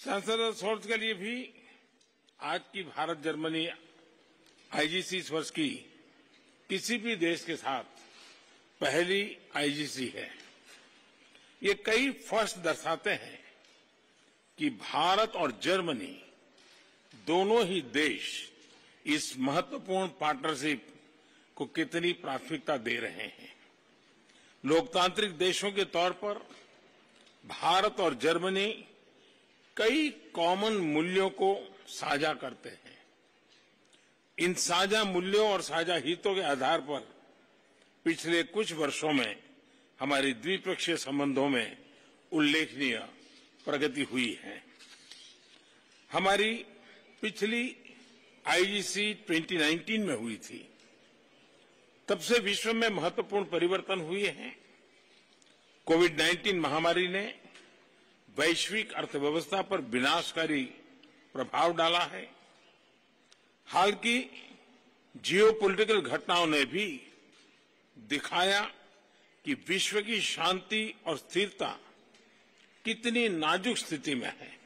सांसद सोर्स के लिए भी आज की भारत जर्मनी आईजीसी इस वर्ष की किसी भी देश के साथ पहली आईजीसी है। ये कई फर्स्ट दर्शाते हैं कि भारत और जर्मनी दोनों ही देश इस महत्वपूर्ण पार्टनरशिप को कितनी प्राथमिकता दे रहे हैं। लोकतांत्रिक देशों के तौर पर भारत और जर्मनी कई कॉमन मूल्यों को साझा करते हैं। इन साझा मूल्यों और साझा हितों के आधार पर पिछले कुछ वर्षों में हमारी द्विपक्षीय संबंधों में उल्लेखनीय प्रगति हुई है। हमारी पिछली आईजीसी 2019 में हुई थी। तब से विश्व में महत्वपूर्ण परिवर्तन हुए हैं। कोविड-19 महामारी ने वैश्विक अर्थव्यवस्था पर विनाशकारी प्रभाव डाला है। हाल की जियोपॉलिटिकल घटनाओं ने भी दिखाया कि विश्व की शांति और स्थिरता कितनी नाजुक स्थिति में है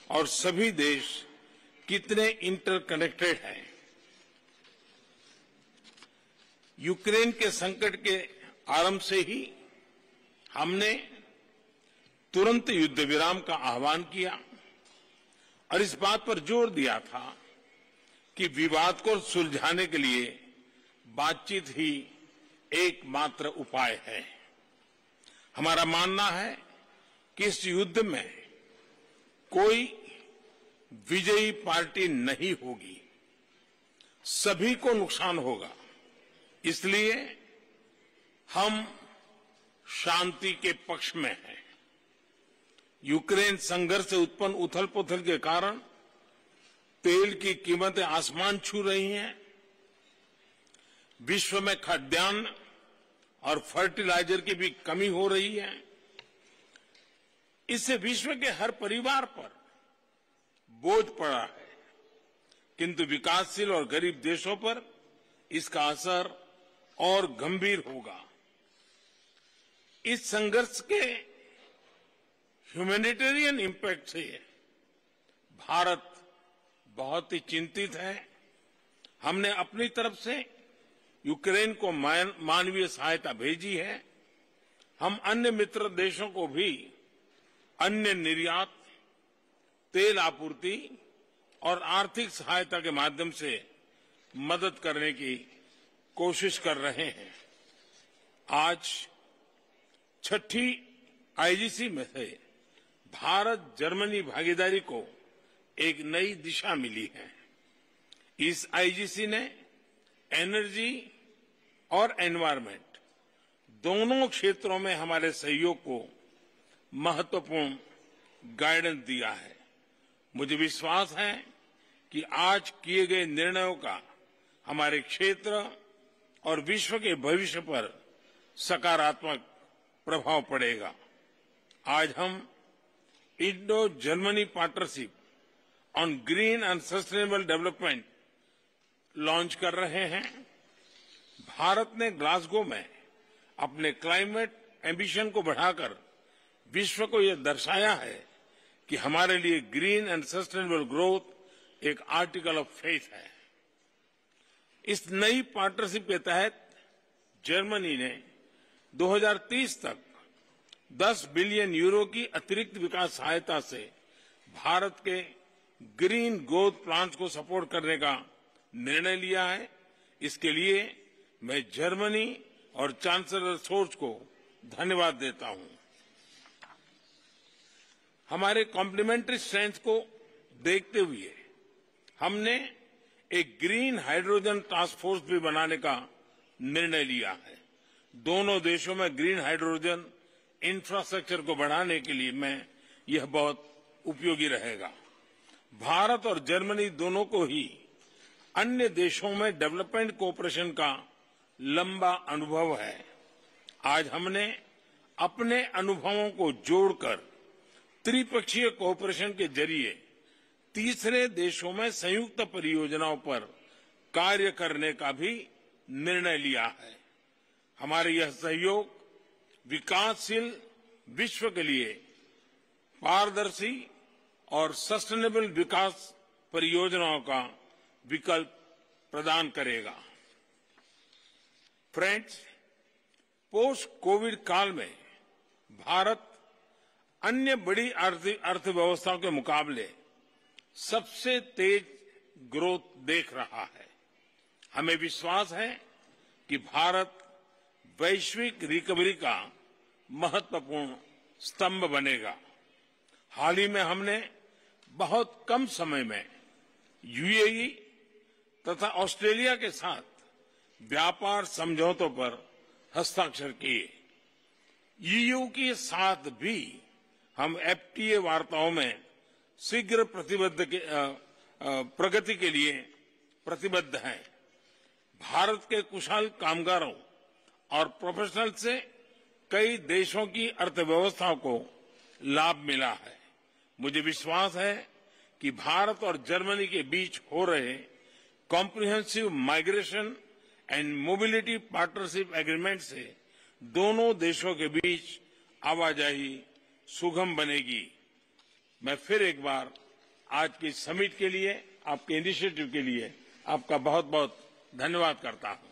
और सभी देश कितने इंटरकनेक्टेड हैं। यूक्रेन के संकट के आरंभ से ही हमने तुरंत युद्ध विराम का आह्वान किया और इस बात पर जोर दिया था कि विवाद को सुलझाने के लिए बातचीत ही एकमात्र उपाय है। हमारा मानना है कि इस युद्ध में कोई विजयी पार्टी नहीं होगी, सभी को नुकसान होगा। इसलिए हम शांति के पक्ष में हैं। यूक्रेन संघर्ष से उत्पन्न उथल-पुथल के कारण तेल की कीमतें आसमान छू रही हैं। विश्व में खाद्यान्न और फर्टिलाइजर की भी कमी हो रही है। इससे विश्व के हर परिवार पर बोझ पड़ा है, किंतु विकासशील और गरीब देशों पर इसका असर और गंभीर होगा। इस संघर्ष के ह्यूमैनिटेरियन इम्पैक्ट से भारत बहुत ही चिंतित है। हमने अपनी तरफ से यूक्रेन को मानवीय सहायता भेजी है। हम अन्य मित्र देशों को भी अन्य निर्यात, तेल आपूर्ति और आर्थिक सहायता के माध्यम से मदद करने की कोशिश कर रहे हैं। आज छठी आईजीसी में से भारत जर्मनी भागीदारी को एक नई दिशा मिली है। इस आईजीसी ने एनर्जी और एनवायरनमेंट दोनों क्षेत्रों में हमारे सहयोग को महत्वपूर्ण गाइडेंस दिया है। मुझे विश्वास है कि आज किए गए निर्णयों का हमारे क्षेत्र और विश्व के भविष्य पर सकारात्मक प्रभाव पड़ेगा। आज हम Indo Germany partnership on green and sustainable development launch कर रहे हैं। भारत ने ग्लासगो में अपने क्लाइमेट एम्बिशन को बढ़ाकर विश्व को यह दर्शाया है कि हमारे लिए ग्रीन एंड सस्टेनेबल ग्रोथ एक आर्टिकल ऑफ फेथ है। इस नई पार्टनरशिप के तहत जर्मनी ने 2030 तक 10 बिलियन यूरो की अतिरिक्त विकास सहायता से भारत के ग्रीन ग्रोथ प्लान्स को सपोर्ट करने का निर्णय लिया है। इसके लिए मैं जर्मनी और चांसलर सोर्स को धन्यवाद देता हूं। हमारे कॉम्प्लीमेंट्री स्ट्रेंथ को देखते हुए हमने एक ग्रीन हाइड्रोजन टास्क फोर्स भी बनाने का निर्णय लिया है। दोनों देशों में ग्रीन हाइड्रोजन इंफ्रास्ट्रक्चर को बढ़ाने के लिए में यह बहुत उपयोगी रहेगा। भारत और जर्मनी दोनों को ही अन्य देशों में डेवलपमेंट कोऑपरेशन का लंबा अनुभव है। आज हमने अपने अनुभवों को जोड़कर त्रिपक्षीय कोऑपरेशन के जरिए तीसरे देशों में संयुक्त परियोजनाओं पर कार्य करने का भी निर्णय लिया है। हमारे यह सहयोग विकासशील विश्व के लिए पारदर्शी और सस्टेनेबल विकास परियोजनाओं का विकल्प प्रदान करेगा। फ्रेंड्स, पोस्ट कोविड काल में भारत अन्य बड़ी अर्थव्यवस्थाओं के मुकाबले सबसे तेज ग्रोथ देख रहा है। हमें विश्वास है कि भारत वैश्विक रिकवरी का महत्वपूर्ण स्तंभ बनेगा। हाल ही में हमने बहुत कम समय में यूएई तथा ऑस्ट्रेलिया के साथ व्यापार समझौतों पर हस्ताक्षर किए। ईयू के साथ भी हम एफटीए वार्ताओं में शीघ्र प्रगति के लिए प्रतिबद्ध हैं। भारत के कुशल कामगारों और प्रोफेशनल से कई देशों की अर्थव्यवस्थाओं को लाभ मिला है। मुझे विश्वास है कि भारत और जर्मनी के बीच हो रहे comprehensive migration and mobility partnership agreement से दोनों देशों के बीच आवाजाही सुगम बनेगी। मैं फिर एक बार आज की समिट के लिए, आपके इनिशिएटिव के लिए आपका बहुत बहुत धन्यवाद करता हूं।